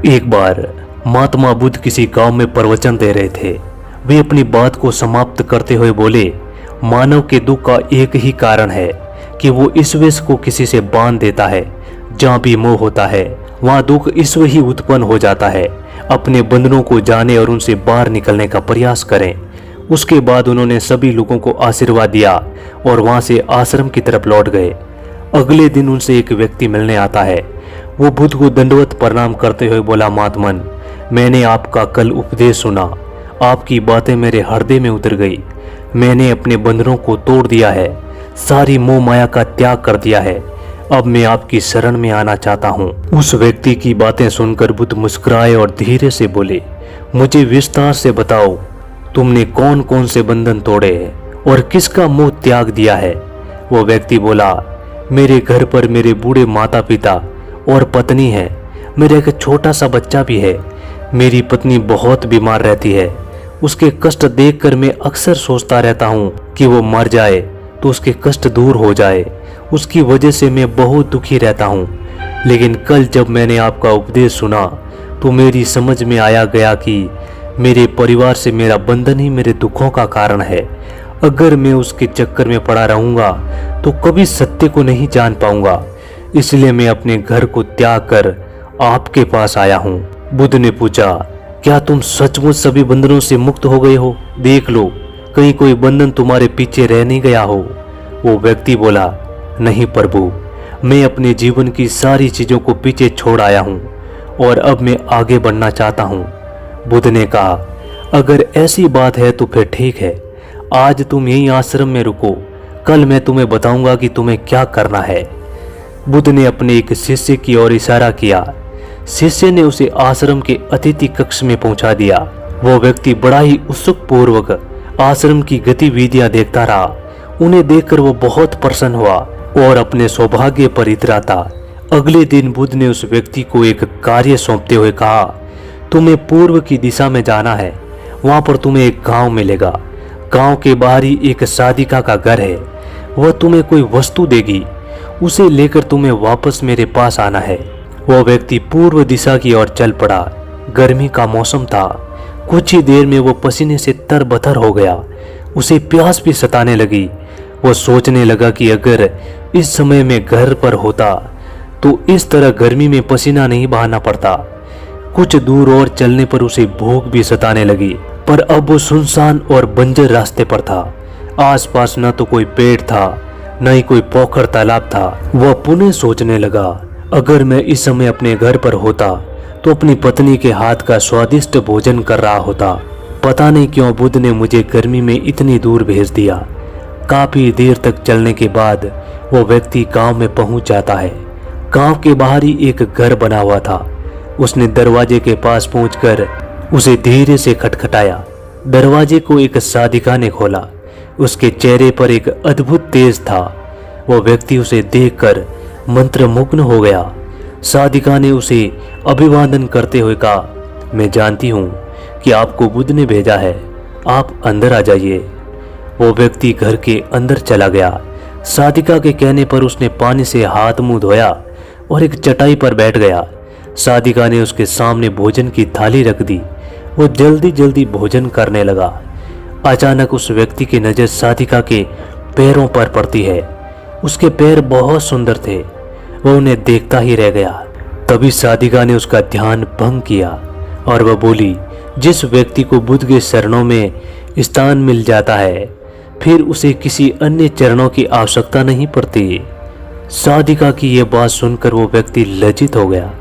एक बार महात्मा बुद्ध किसी गांव में प्रवचन दे रहे थे। वे अपनी बात को समाप्त करते हुए बोले, मानव के दुख का एक ही कारण है कि वो ईश्वर को किसी से बांध देता है। जहाँ भी मोह होता है वहाँ दुख ईश्वर ही उत्पन्न हो जाता है। अपने बंधनों को जाने और उनसे बाहर निकलने का प्रयास करें। उसके बाद उन्होंने सभी लोगों को आशीर्वाद दिया और वहाँ से आश्रम की तरफ लौट गए। अगले दिन उनसे एक व्यक्ति मिलने आता है। वो बुद्ध को दंडवत प्रणाम करते हुए बोला, महात्मन, मैंने आपका कल उपदेश सुना। आपकी बातें मेरे हृदय में उतर गई। मैंने अपने बंधनों को तोड़ दिया है, सारी मोह माया का त्याग कर दिया है। अब मैं आपकी शरण में आना चाहता हूँ। उस व्यक्ति की बातें सुनकर बुद्ध मुस्कुराए और धीरे से बोले, मुझे विस्तार से बताओ, तुमने कौन कौन से बंधन तोड़े हैं और किसका मोह त्याग दिया है। वो व्यक्ति बोला, मेरे घर पर मेरे बूढ़े माता पिता और पत्नी है। मेरा एक छोटा सा बच्चा भी है। मेरी पत्नी बहुत बीमार रहती है। उसके कष्ट देखकर मैं अक्सर सोचता रहता हूँ कि वो मर जाए तो उसके कष्ट दूर हो जाए। उसकी वजह से मैं बहुत दुखी रहता हूँ। लेकिन कल जब मैंने आपका उपदेश सुना तो मेरी समझ में आया गया कि मेरे परिवार से मेरा बंधन ही मेरे दुखों का कारण है। अगर मैं उसके चक्कर में पड़ा रहूँगा तो कभी सत्य को नहीं जान पाऊंगा। इसलिए मैं अपने घर को त्याग कर आपके पास आया हूँ। बुद्ध ने पूछा, क्या तुम सचमुच सभी बंधनों से मुक्त हो गए हो? देख लो, कहीं कोई बंधन तुम्हारे पीछे रह नहीं गया हो। वो व्यक्ति बोला, नहीं प्रभु, मैं अपने जीवन की सारी चीजों को पीछे छोड़ आया हूँ और अब मैं आगे बढ़ना चाहता हूँ। बुद्ध ने कहा, अगर ऐसी बात है तो फिर ठीक है। आज तुम यहीं आश्रम में रुको, कल मैं तुम्हें बताऊंगा कि तुम्हें क्या करना है। बुद्ध ने अपने एक शिष्य की ओर इशारा किया। शिष्य ने उसे आश्रम के अतिथि कक्ष में पहुंचा दिया। वो व्यक्ति बड़ा ही उत्सुक पूर्वक आश्रम की गतिविधियां देखता रहा। उन्हें देखकर वो बहुत प्रसन्न हुआ और अपने सौभाग्य पर इतराता। अगले दिन बुद्ध ने उस व्यक्ति को एक कार्य सौंपते हुए कहा, तुम्हें पूर्व की दिशा में जाना है। वहां पर तुम्हें एक गांव मिलेगा। गांव के बाहर ही एक साधिका का घर है। वह तुम्हें कोई वस्तु देगी। उसे लेकर तुम्हें वापस मेरे पास आना है। वह व्यक्ति पूर्व दिशा की ओर चल पड़ा। गर्मी का मौसम था। कुछ ही देर में वो पसीने से तरबतर हो गया। उसे प्यास भी सताने लगी। वो सोचने लगा कि अगर इस समय में घर पर होता तो इस तरह गर्मी में पसीना नहीं बहाना पड़ता। कुछ दूर और चलने पर उसे भूख भी सताने लगी, पर अब वो सुनसान और बंजर रास्ते पर था। आसपास न तो कोई पेड़ था, न ही कोई पोखर तालाब था। वह पुनः सोचने लगा, अगर मैं इस समय अपने घर पर होता तो अपनी पत्नी के हाथ का स्वादिष्ट भोजन कर रहा होता। पता नहीं क्यों बुद्ध ने मुझे गर्मी में इतनी दूर भेज दिया। काफी देर तक चलने के बाद वो व्यक्ति गांव में पहुंच जाता है। गांव के बाहर ही एक घर बना हुआ था। उसने दरवाजे के पास पहुंचकर उसे धीरे से खटखटाया। दरवाजे को एक साधिका ने खोला। उसके चेहरे पर एक अद्भुत तेज था। वह व्यक्ति उसे देखकर मंत्रमुग्ध हो गया। साधिका ने उसे अभिवादन करते हुए कहा, मैं जानती हूँ कि आपको बुद्ध ने भेजा है, आप अंदर आ जाइए। वो व्यक्ति घर के अंदर चला गया। साधिका के कहने पर उसने पानी से हाथ मुंह धोया और एक चटाई पर बैठ गया। साधिका ने उसके सामने भोजन की थाली रख दी। वो जल्दी जल्दी भोजन करने लगा। अचानक उस व्यक्ति की नजर साधिका के पैरों पर पड़ती है। उसके पैर बहुत सुंदर थे। वह उन्हें देखता ही रह गया। तभी साधिका ने उसका ध्यान भंग किया और वह बोली, जिस व्यक्ति को बुद्ध के चरणों में स्थान मिल जाता है फिर उसे किसी अन्य चरणों की आवश्यकता नहीं पड़ती। साधिका की यह बात सुनकर वो व्यक्ति लज्जित हो गया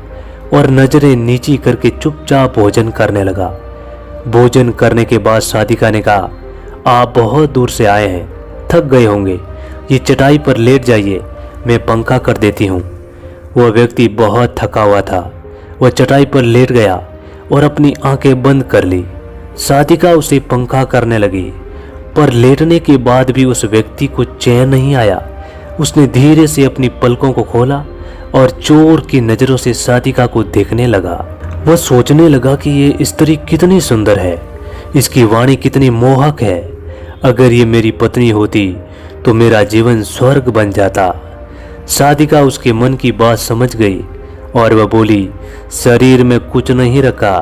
और नजरें नीची करके चुपचाप भोजन करने लगा। भोजन करने के बाद साधिका ने कहा, आप बहुत दूर से आए हैं, थक गए होंगे, ये चटाई पर लेट जाइए, मैं पंखा कर देती हूँ। वह व्यक्ति बहुत थका हुआ था। वह चटाई पर लेट गया और अपनी आंखें बंद कर ली। साधिका उसे पंखा करने लगी, पर लेटने के बाद भी उस व्यक्ति को चैन नहीं आया। उसने धीरे से अपनी पलकों को खोला और चोर की नजरों से साधिका को देखने लगा। वह सोचने लगा कि ये स्त्री कितनी सुंदर है, इसकी वाणी कितनी मोहक है। अगर ये मेरी पत्नी होती तो मेरा जीवन स्वर्ग बन जाता। साधिका उसके मन की बात समझ गई और वह बोली, शरीर में कुछ नहीं रखा,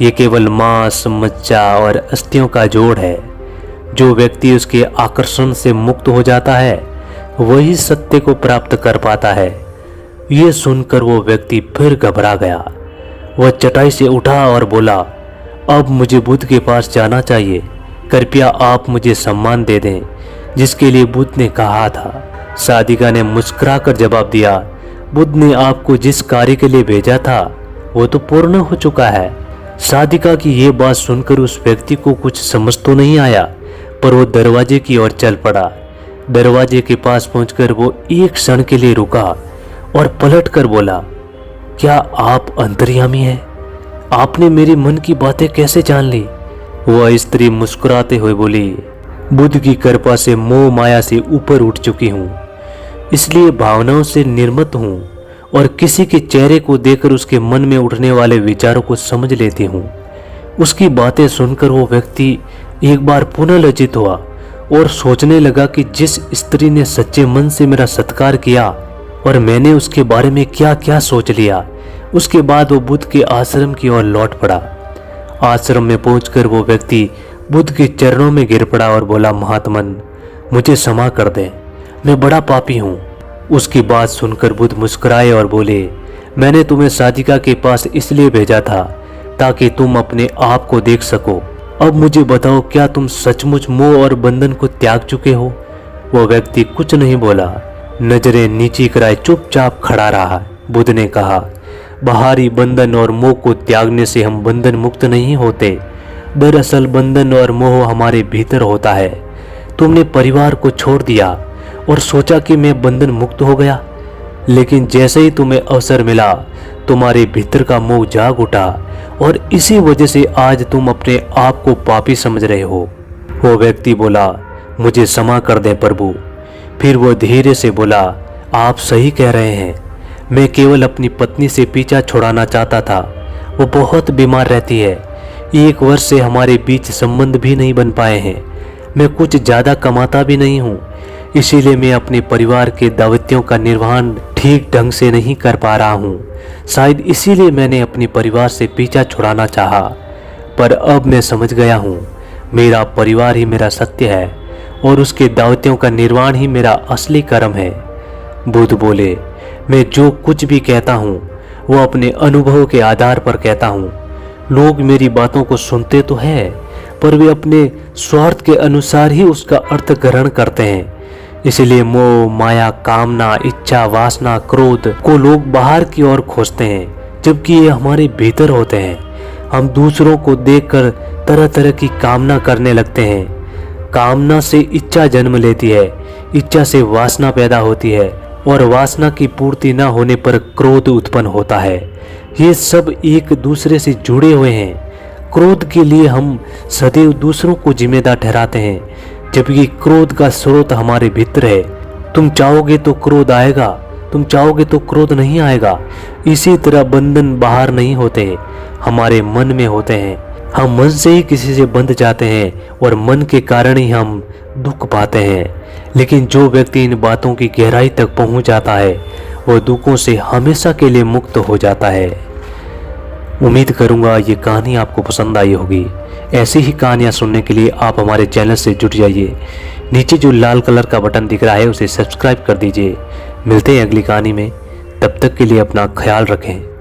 ये केवल मांस, मज्जा और अस्थियों का जोड़ है। जो व्यक्ति उसके आकर्षण से मुक्त हो जाता है वही सत्य को प्राप्त कर पाता है। ये सुनकर वो व्यक्ति फिर घबरा गया। वह चटाई से उठा और बोला, अब मुझे बुद्ध के पास जाना चाहिए, कृपया आप मुझे सम्मान दे दें, जिसके लिए बुद्ध ने कहा था। साधिका ने मुस्कुराकर जवाब दिया, बुद्ध ने आपको जिस कार्य के लिए भेजा था वो तो पूर्ण हो चुका है। साधिका की ये बात सुनकर उस व्यक्ति को कुछ समझ तो नहीं आया, पर वो दरवाजे की ओर चल पड़ा। दरवाजे के पास पहुंचकर वो एक क्षण के लिए रुका और पलटकर बोला, क्या आप अंतर्यामी हैं? आपने मेरी मन की बातें कैसे जान ली? वह स्त्री मुस्कुराते हुए बोली, बुद्ध की कृपा से मोह माया से ऊपर उठ चुकी हूँ, इसलिए भावनाओं से निर्मित हूँ और किसी के चेहरे को देखकर उसके मन में उठने वाले विचारों को समझ लेती हूँ। उसकी बातें सुनकर वो व्यक्ति एक बार पुनः लज्जित हुआ और सोचने लगा कि जिस स्त्री ने सच्चे मन से मेरा सत्कार किया और मैंने उसके बारे में क्या क्या सोच लिया। उसके बाद वो बुद्ध के आश्रम की ओर लौट पड़ा। आश्रम में पहुंचकर वो व्यक्ति बुद्ध के चरणों में गिर पड़ा और बोला, महात्मन, मुझे क्षमा कर दे, मैं बड़ा पापी हूँ। उसकी बात सुनकर बुद्ध मुस्कुराए और बोले, मैंने तुम्हें साधिका के पास इसलिए भेजा था ताकि तुम अपने आप को देख सको। अब मुझे बताओ, क्या तुम सचमुच मोह और बंधन को त्याग चुके हो? वो व्यक्ति कुछ नहीं बोला, नजरें नीची कराए चुपचाप खड़ा रहा। बुद्ध ने कहा, बाहरी बंधन और मोह को त्यागने से हम बंधन मुक्त नहीं होते। दरअसल बंधन और मोह हमारे भीतर होता है। तुमने परिवार को छोड़ दिया और सोचा कि मैं बंधन मुक्त हो गया, लेकिन जैसे ही तुम्हें अवसर मिला तुम्हारे भीतर का मोह जाग उठा और इसी वजह से आज तुम अपने आप को पापी समझ रहे हो। वो व्यक्ति बोला, मुझे क्षमा कर दें प्रभु। फिर वो धीरे से बोला, आप सही कह रहे हैं, मैं केवल अपनी पत्नी से पीछा छुड़ाना चाहता था। वो बहुत बीमार रहती है, 1 वर्ष से हमारे बीच संबंध भी नहीं बन पाए हैं। मैं कुछ ज़्यादा कमाता भी नहीं हूँ, इसीलिए मैं अपने परिवार के दावतियों का निर्वहन ठीक ढंग से नहीं कर पा रहा हूँ। शायद इसीलिए मैंने अपने परिवार से पीछा छुड़ाना चाहा, पर अब मैं समझ गया हूँ, मेरा परिवार ही मेरा सत्य है और उसके दावतियों का निर्वहन ही मेरा असली कर्म है। बुद्ध बोले, मैं जो कुछ भी कहता हूँ वो अपने अनुभव के आधार पर कहता हूँ। लोग मेरी बातों को सुनते तो है, पर वे अपने स्वार्थ के अनुसार ही उसका अर्थ ग्रहण करते हैं। इसलिए मोह, माया, कामना, इच्छा, वासना, क्रोध को लोग बाहर की ओर खोजते हैं, जबकि ये हमारे भीतर होते हैं। हम दूसरों को देखकर तरह तरह की कामना करने लगते हैं। कामना से इच्छा जन्म लेती है, इच्छा से वासना पैदा होती है और वासना की पूर्ति न होने पर क्रोध उत्पन्न होता है। ये सब एक दूसरे से जुड़े हुए हैं। क्रोध के लिए हम सदैव दूसरों को जिम्मेदार ठहराते हैं, जबकि क्रोध का स्रोत हमारे भीतर है। तुम चाहोगे तो क्रोध आएगा, तुम चाहोगे तो क्रोध नहीं आएगा। इसी तरह बंधन बाहर नहीं होते, हमारे मन में होते हैं। हम मन से ही किसी से बंध जाते हैं और मन के कारण ही हम दुख पाते हैं। लेकिन जो व्यक्ति इन बातों की गहराई तक पहुंच जाता है वह दुखों से हमेशा के लिए मुक्त हो जाता है। उम्मीद करूंगा ये कहानी आपको पसंद आई होगी। ऐसी ही कहानियाँ सुनने के लिए आप हमारे चैनल से जुट जाइए। नीचे जो लाल कलर का बटन दिख रहा है उसे सब्सक्राइब कर दीजिए। मिलते हैं अगली कहानी में, तब तक के लिए अपना ख्याल रखें।